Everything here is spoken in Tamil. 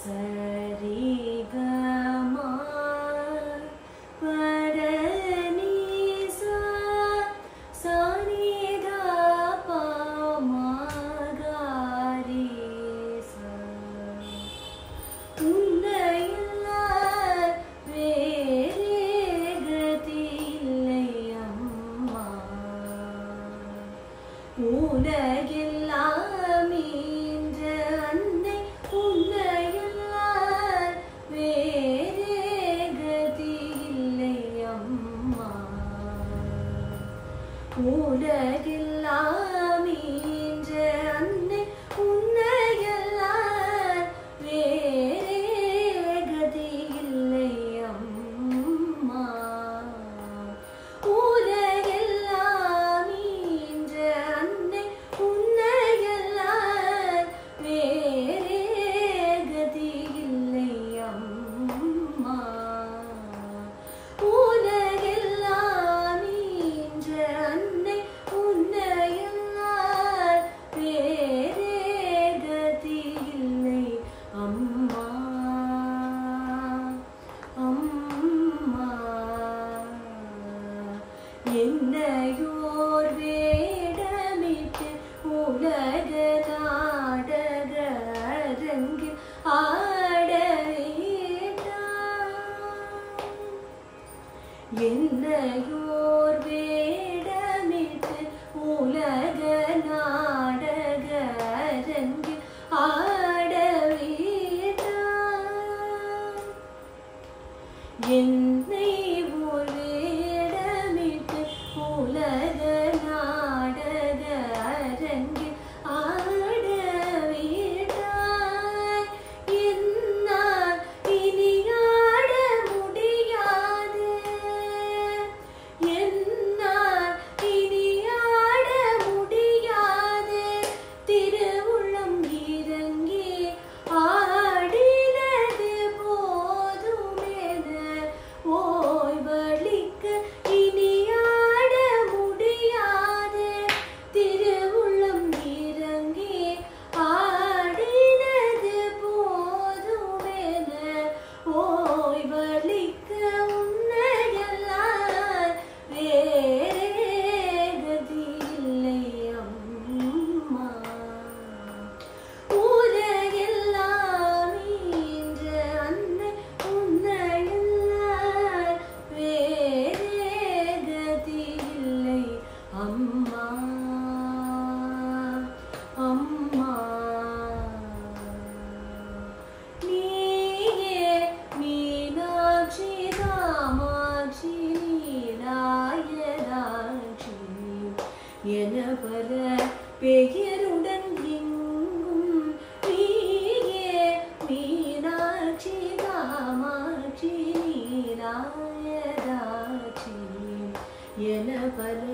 சரி கமா பரநீசா சானிதா பாமகாரீசா உன்னையல்லால் வேறே கதியில்லை அம்மா உலகெல்லாம் ஈன்ற அன்னை உன்னையல்லால் வேறே கதியில்லை அம்மா உலகெல்லாம் ஈன்ற அன்னை உன்னையல்லால் வேறே கதியில்லை அம்மா உலகெல்லாம் ஈன்ற அன்னை உன்னையல்லால் வேறே கதியில்லை அம்மா உலகெல்லாம் ஈன்ற அன்னை உன்னையல்லால் வேறே கதியில்லை அம்மா அம்மா என்னையோர் வேடமிட்டு உலக நாடக அரங்கில் ஆடவேண்டாம் என்னையோர் வேடமிட்டு உலக நாடக அரங்கில் ஆடவேண்டாம் என்னை ஒரு வேடமிட்டு உலக நாடக அரங்கில் ஆடவேண்டாய் என்னால் இனி ஆட முடியாது என்னால் இனி ஆட முடியாது திருவுள்ளம் இறங்கி ஆடினது போதுமென ஓய்வளிக்க இனி ஆட முடியாது திருவுள்ளம் இறங்கி ஆடினது போதுமென ஓய்வளிக்க உன்னையல்லால் வேறே கதியில்லை அம்மா உலகெல்லாம் ஈன்ற அன்னை உன்னையல்லால் வேறே கதியில்லை அம்மா அம்மா நீயே மீனாட்சி காமாட்சி நீலாயதாட்சி என பல பெயருடன் எங்கும் நீயே மீனாட்சி காமாட்சி நீலாயதாட்சி என பல